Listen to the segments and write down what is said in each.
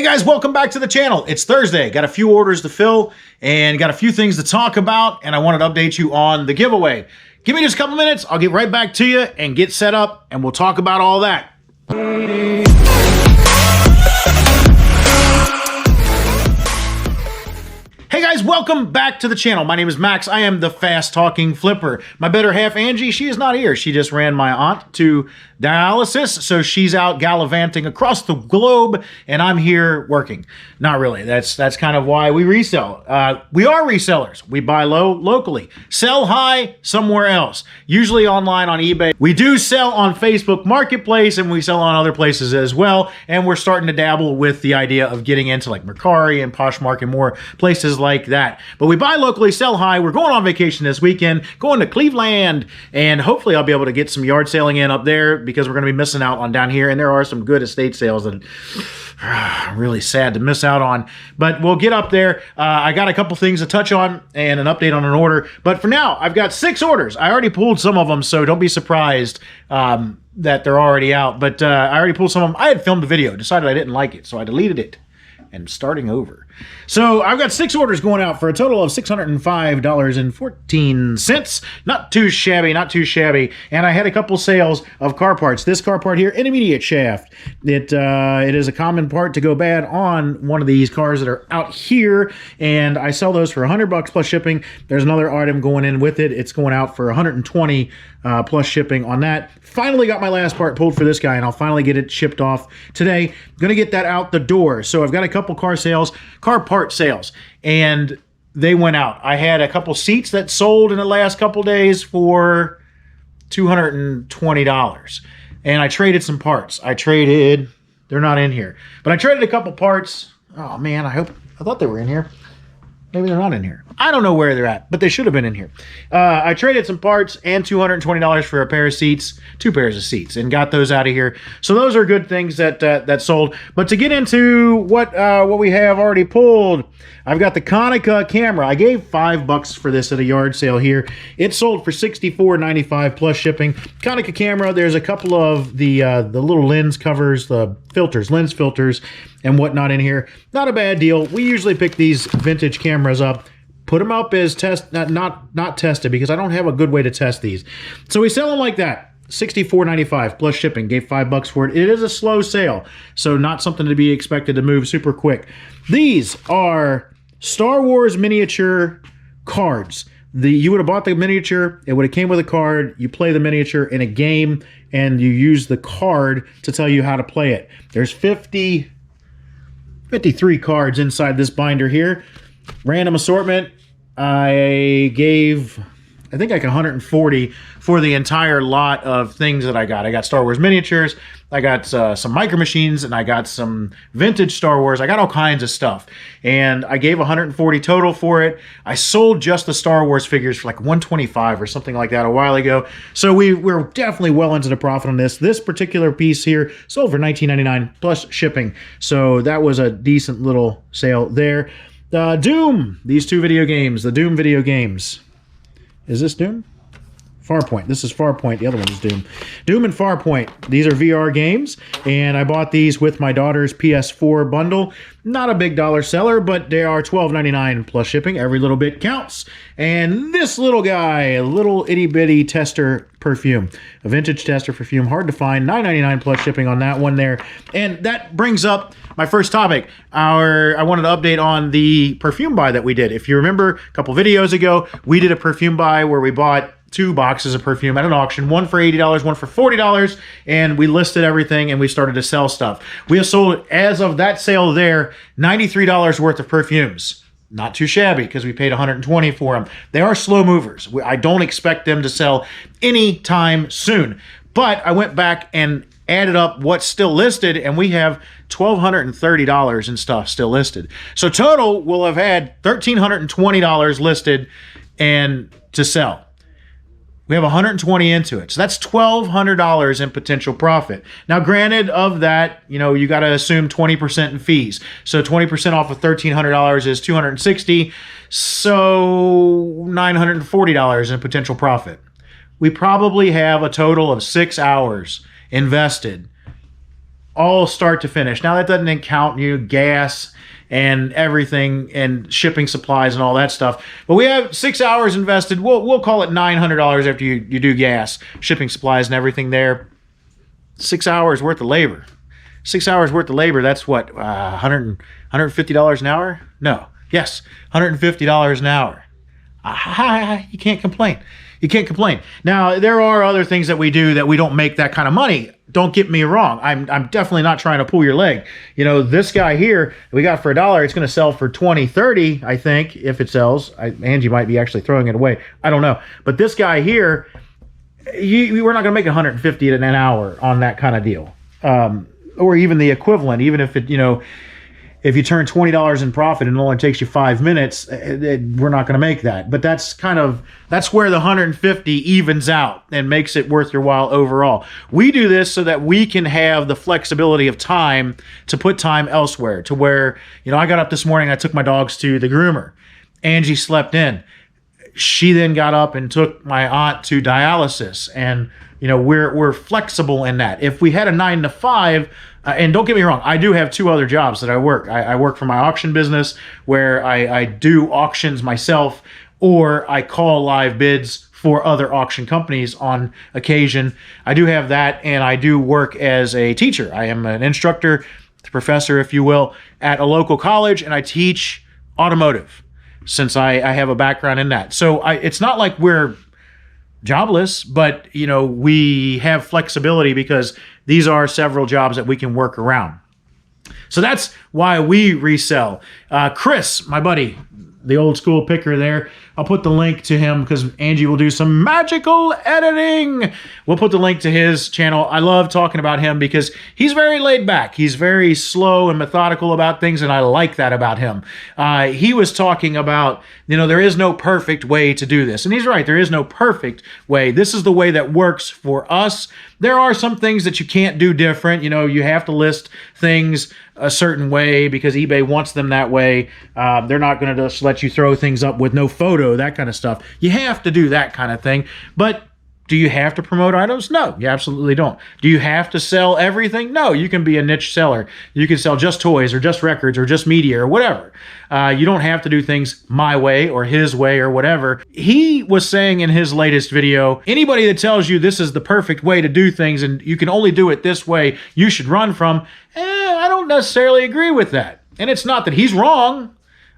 Hey guys, welcome back to the channel. It's Thursday. Got a few orders to fill and got a few things to talk about, and I wanted to update you on the giveaway. Give me just a couple minutes. I'll get right back to you and get set up, and we'll talk about all that. Hey guys, welcome back to the channel. My name is Max. I am the fast talking flipper. My better half, Angie, she is not here. She just ran my aunt to dialysis, so she's out gallivanting across the globe, and I'm here working. Not really. That's kind of why we resell. We are resellers. We buy low locally, sell high somewhere else, usually online on eBay. We do sell on Facebook Marketplace, and we sell on other places as well, and we're starting to dabble with the idea of getting into like Mercari and Poshmark and more places like that. But we buy locally, sell high. We're going on vacation this weekend, going to Cleveland, and hopefully I'll be able to get some yard sailing in up there because we're going to be missing out on down here, and there are some good estate sales that I'm really sad to miss out on, but we'll get up there. I got a couple things to touch on and an update on an order, but for now I've got 6 orders. I already pulled some of them, so don't be surprised that they're already out, but I already pulled some of them. I had filmed a video, decided I didn't like it, so I deleted it and starting over. So I've got 6 orders going out for a total of $605.14. Not too shabby, not too shabby. And I had a couple sales of car parts. This car part here, intermediate shaft. It is a common part to go bad on one of these cars that are out here, and I sell those for $100 plus shipping. There's another item going in with it. It's going out for $120 plus shipping on that. Finally got my last part pulled for this guy, and I'll finally get it shipped off today. Gonna get that out the door. So I've got a couple car sales, car part sales, and they went out. I had a couple seats that sold in the last couple days for $220, and I traded some parts. They're not in here, but I traded a couple parts. Oh man, I thought they were in here. Maybe they're not in here. I don't know where they're at, but they should have been in here. I traded some parts and $220 for a pair of seats, 2 pairs of seats, and got those out of here. So those are good things that sold. But to get into what we have already pulled, I've got the Konica camera. I gave $5 for this at a yard sale here. It sold for $64.95 plus shipping. Konica camera. There's a couple of the little lens covers, the filters, lens filters, and whatnot in here. Not a bad deal. We usually pick these vintage cameras up, put them up as not tested, because I don't have a good way to test these. So we sell them like that. $64.95 plus shipping. Gave $5 for it. It is a slow sale, so not something to be expected to move super quick. These are Star Wars miniature cards. You would have bought the miniature, it would have came with a card, you play the miniature in a game, and you use the card to tell you how to play it. There's 53 cards inside this binder here. Random assortment. I think like 140 for the entire lot of things that I got. I got Star Wars miniatures, I got some micro machines, and I got some vintage Star Wars. I got all kinds of stuff, and I gave 140 total for it. I sold just the Star Wars figures for like 125 or something like that a while ago, so we're definitely well into the profit on this. This particular piece here sold for $19.99 plus shipping, so that was a decent little sale there. Doom, these 2 video games, the Doom video games. Is this Doom? Farpoint. This is Farpoint. The other one is Doom. Doom and Farpoint. These are VR games, and I bought these with my daughter's PS4 bundle. Not a big dollar seller, but they are $12.99 plus shipping. Every little bit counts. And this little guy, a little itty-bitty tester perfume. A vintage tester perfume. Hard to find. $9.99 plus shipping on that one there. And that brings up my first topic. I wanted to update on the perfume buy that we did. If you remember a couple videos ago, we did a perfume buy where we bought 2 boxes of perfume at an auction, one for $80, one for $40, and we listed everything and we started to sell stuff. We have sold, as of that sale there, $93 worth of perfumes. Not too shabby because we paid $120 for them. They are slow movers. I don't expect them to sell anytime soon, but I went back and added up what's still listed, and we have $1,230 in stuff still listed. So total, we'll have had $1,320 listed and to sell. We have 120 into it. So that's $1,200 in potential profit. Now, granted, of that, you got to assume 20% in fees. So 20% off of $1,300 is $260. So $940 in potential profit. We probably have a total of 6 hours invested all start to finish. Now that doesn't count gas and everything and shipping supplies and all that stuff. But we have 6 hours invested. We'll call it $900 after you do gas, shipping supplies and everything there. 6 hours worth of labor. 6 hours worth of labor. That's what, $150 an hour? No. Yes, $150 an hour. You can't complain. You can't complain. Now, there are other things that we do that we don't make that kind of money. Don't get me wrong. I'm definitely not trying to pull your leg. This guy here we got for $1, it's going to sell for 20, 30, I think, if it sells. Angie might be actually throwing it away. I don't know. But this guy here, we're not going to make $150 an hour on that kind of deal. Or even the equivalent, even if it, if you turn $20 in profit and it only takes you 5 minutes, we're not going to make that. But that's where the 150 evens out and makes it worth your while overall. We do this so that we can have the flexibility of time to put time elsewhere, to where, I got up this morning, I took my dogs to the groomer. Angie slept in. She then got up and took my aunt to dialysis. And, we're flexible in that. If we had a 9 to 5, and don't get me wrong, I do have 2 other jobs that I work. I work for my auction business where I do auctions myself, or I call live bids for other auction companies on occasion. I do have that, and I do work as a teacher. I am an instructor, professor, if you will, at a local college, and I teach automotive since I have a background in that. So it's not like we're jobless, but we have flexibility because these are several jobs that we can work around. So that's why we resell. Chris, my buddy, the old school picker there, I'll put the link to him because Angie will do some magical editing. We'll put the link to his channel. I love talking about him because he's very laid back. He's very slow and methodical about things, and I like that about him. He was talking about, there is no perfect way to do this. And he's right, there is no perfect way. This is the way that works for us. There are some things that you can't do different. You have to list things a certain way because eBay wants them that way. They're not going to just let you throw things up with no photo, that kind of stuff. You have to do that kind of thing. But do you have to promote items? No, you absolutely don't. Do you have to sell everything? No, you can be a niche seller. You can sell just toys or just records or just media or whatever. You don't have to do things my way or his way or whatever. He was saying in his latest video, anybody that tells you this is the perfect way to do things and you can only do it this way, you should run from. I don't necessarily agree with that. And it's not that he's wrong.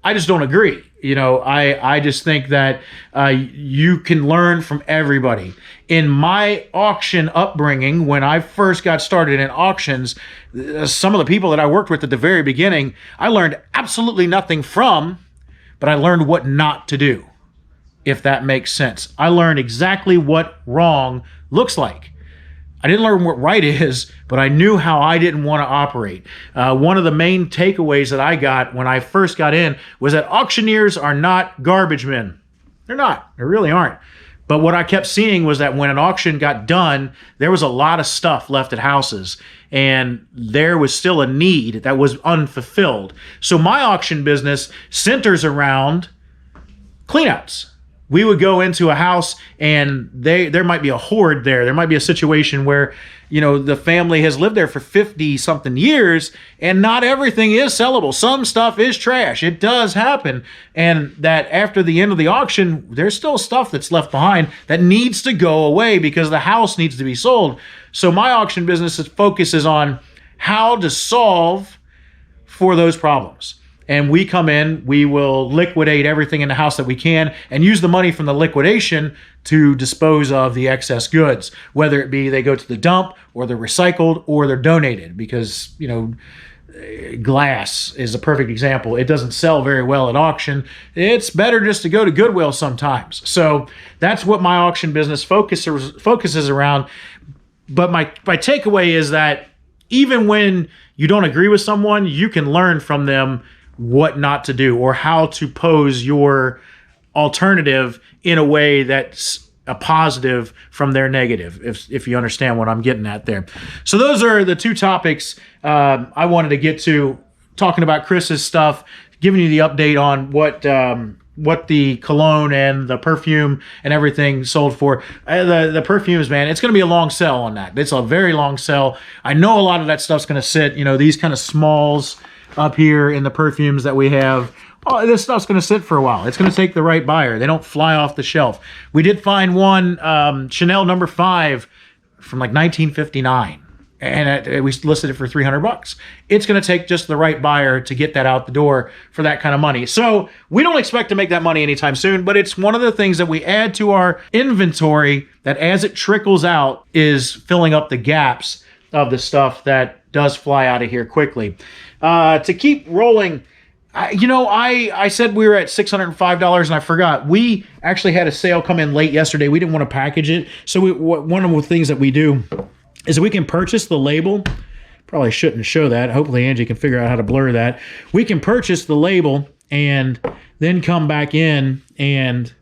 I just don't agree. I just think that you can learn from everybody. In my auction upbringing, when I first got started in auctions, some of the people that I worked with at the very beginning, I learned absolutely nothing from, but I learned what not to do, if that makes sense. I learned exactly what wrong looks like. I didn't learn what right is, but I knew how I didn't want to operate. One of the main takeaways that I got when I first got in was that auctioneers are not garbage men. They're not. They really aren't. But what I kept seeing was that when an auction got done, there was a lot of stuff left at houses, and there was still a need that was unfulfilled. So my auction business centers around cleanouts. We would go into a house and there might be a hoard there. There might be a situation where, the family has lived there for 50 something years and not everything is sellable. Some stuff is trash. It does happen. And that after the end of the auction, there's still stuff that's left behind that needs to go away because the house needs to be sold. So my auction business focuses on how to solve for those problems. And we come in, we will liquidate everything in the house that we can and use the money from the liquidation to dispose of the excess goods, whether it be they go to the dump or they're recycled or they're donated because, glass is a perfect example. It doesn't sell very well at auction. It's better just to go to Goodwill sometimes. So that's what my auction business focuses around. But my takeaway is that even when you don't agree with someone, you can learn from them what not to do or how to pose your alternative in a way that's a positive from their negative, if you understand what I'm getting at there. So those are the 2 topics I wanted to get to, talking about Chris's stuff, giving you the update on what what the cologne and the perfume and everything sold for. The perfumes, man, it's going to be a long sell on that. It's a very long sell. I know a lot of that stuff's going to sit, you know, these kind of smalls up here in the perfumes that we have. Oh, this stuff's going to sit for a while. It's going to take the right buyer. They don't fly off the shelf. We did find one Chanel number 5 from like 1959. And we listed it for $300. It's going to take just the right buyer to get that out the door for that kind of money. So we don't expect to make that money anytime soon, but it's one of the things that we add to our inventory that as it trickles out is filling up the gaps of the stuff that does fly out of here quickly. To keep rolling, I said we were at $605 and I forgot. We actually had a sale come in late yesterday. We didn't want to package it. So one of the things that we do is we can purchase the label. Probably shouldn't show that. Hopefully Angie can figure out how to blur that. We can purchase the label and then come back in and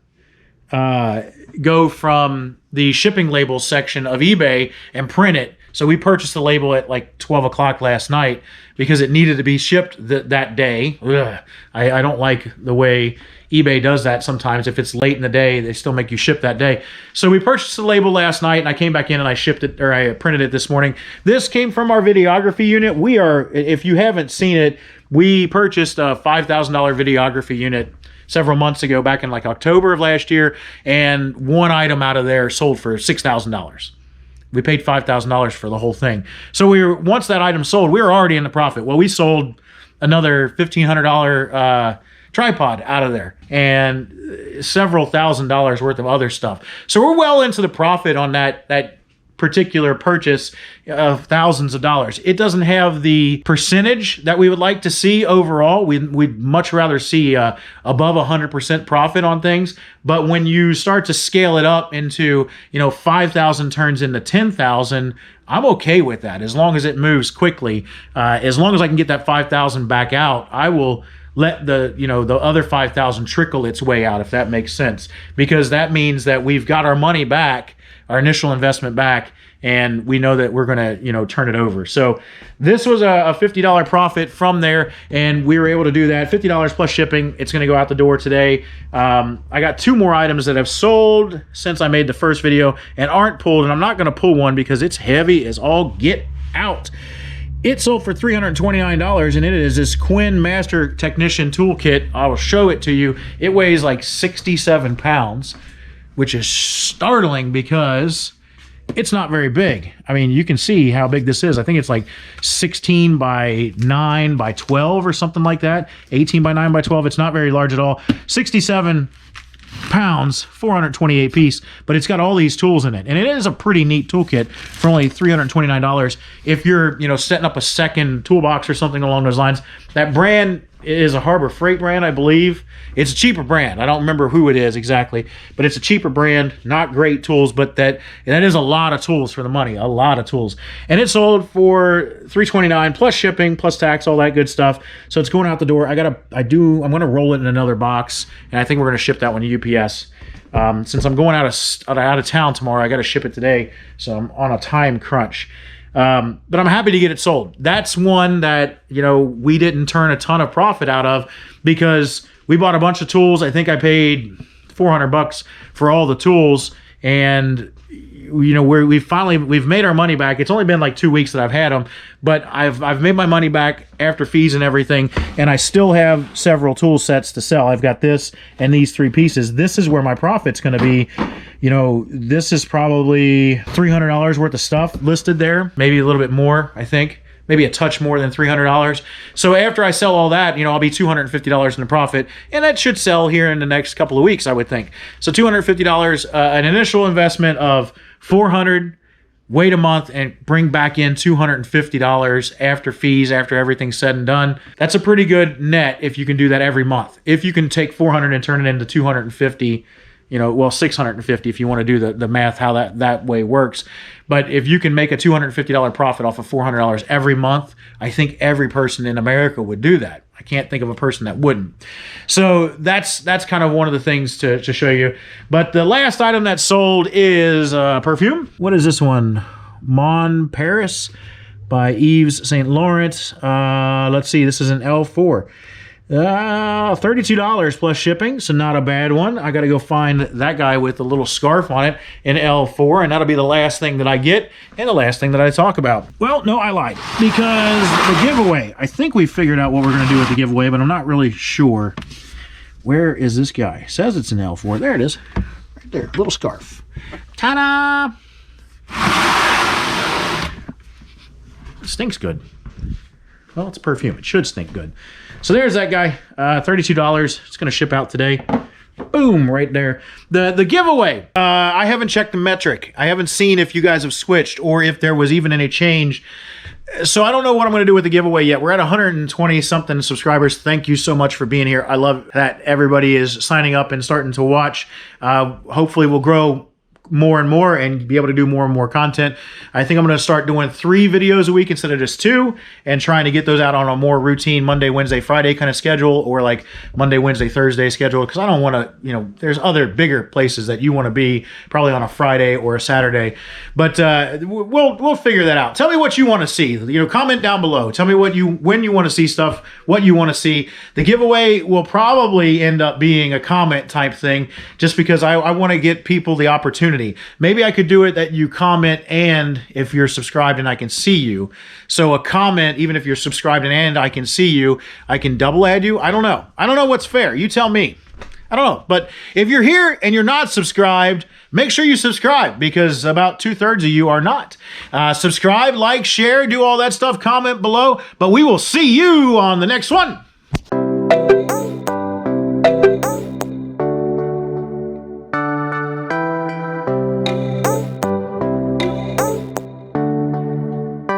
go from the shipping labels section of eBay and print it. So we purchased the label at like 12 o'clock last night because it needed to be shipped that day. Ugh. I don't like the way eBay does that sometimes. If it's late in the day, they still make you ship that day. So we purchased the label last night and I came back in and I shipped it, or I printed it this morning. This came from our videography unit. We are, if you haven't seen it, we purchased a $5,000 videography unit several months ago, back in like October of last year, and one item out of there sold for $6,000. We paid $5,000 for the whole thing. So once that item sold, we were already in the profit. Well, we sold another $1,500 tripod out of there and several $1,000s worth of other stuff. So we're well into the profit on that particular purchase of thousands of dollars. It doesn't have the percentage that we would like to see overall. We'd much rather see above 100% profit on things. But when you start to scale it up into, 5,000 turns into 10,000, I'm okay with that as long as it moves quickly. As long as I can get that 5,000 back out, I will let the other 5,000 trickle its way out, if that makes sense, because that means that we've got our money back, our initial investment back, and we know that we're going to, turn it over. So this was a $50 profit from there, and we were able to do that. $50 plus shipping. It's going to go out the door today. I got 2 more items that have sold since I made the first video and aren't pulled, and I'm not going to pull one because it's heavy as all get out. It sold for $329, and it is this Quinn Master Technician Toolkit. I will show it to you. It weighs like 67 pounds, which is startling because it's not very big. I mean, you can see how big this is. I think it's like 16 by 9 by 12 or something like that. 18 by 9 by 12. It's not very large at all. 67 pounds, 428 piece, but it's got all these tools in it, and it is a pretty neat toolkit for only $329. If you're setting up a second toolbox or something along those lines. That brand is a Harbor Freight brand, I believe. It's a cheaper brand. I don't remember who it is exactly, but it's a cheaper brand. Not great tools, but that is a lot of tools for the money. A lot of tools. And it sold for $329 plus shipping, plus tax, all that good stuff. So it's going out the door. I'm going to roll it in another box, and I think we're going to ship that one to UPS. Since I'm going out of town tomorrow, I got to ship it today, so I'm on a time crunch. But I'm happy to get it sold. That's one that, we didn't turn a ton of profit out of because we bought a bunch of tools. I think I paid $400 for all the tools, and we've made our money back. It's only been like 2 weeks that I've had them, but I've made my money back after fees and everything, and I still have several tool sets to sell. I've got this and these 3 pieces. This is where my profit's going to be. This is probably $300 worth of stuff listed there, maybe a little bit more, I think. Maybe a touch more than $300. So after I sell all that, I'll be $250 in the profit, and that should sell here in the next couple of weeks, I would think. So $250, an initial investment of $400, wait a month and bring back in $250 after fees, after everything's said and done. That's a pretty good net if you can do that every month. If you can take $400 and turn it into $250, $650 if you want to do the math, how that way works. But if you can make a $250 profit off of $400 every month, I think every person in America would do that. I can't think of a person that wouldn't. So that's kind of one of the things to show you. But the last item that sold is perfume. What is this one? Mon Paris by Yves Saint Laurent. Let's see, this is an L4. $32 plus shipping, so not a bad one. I got to go find that guy with the little scarf on it in L4, and that'll be the last thing that I get and the last thing that I talk about. Well, no, I lied, because the giveaway, I think we figured out what we're going to do with the giveaway, but I'm not really sure. Where is this guy? It says it's in L4. There it is. Right there, little scarf. Ta-da! It stinks good. Well, it's perfume. It should stink good. So there's that guy, $32. It's going to ship out today. Boom, right there. The giveaway. I haven't checked the metric. I haven't seen if you guys have switched or if there was even any change. So I don't know what I'm going to do with the giveaway yet. We're at 120 something subscribers. Thank you so much for being here. I love that everybody is signing up and starting to watch. Hopefully we'll grow more and more and be able to do more and more content. I think I'm going to start doing 3 videos a week instead of just 2 and trying to get those out on a more routine Monday, Wednesday, Friday kind of schedule, or like Monday, Wednesday, Thursday schedule, because I don't want to, you know, there's other bigger places that you want to be probably on a Friday or a Saturday, but we'll figure that out. Tell me what you want to see. You know, comment down below. Tell me when you want to see stuff, what you want to see. The giveaway will probably end up being a comment type thing, just because I want to get people the opportunity. Maybe I could do it that you comment and if you're subscribed and I can see you. So a comment, even if you're subscribed and I can see you, I can double add you. I don't know. I don't know what's fair. You tell me. I don't know. But if you're here and you're not subscribed, make sure you subscribe, because about 2/3 of you are not. Subscribe, like, share, do all that stuff, comment below. But we will see you on the next one.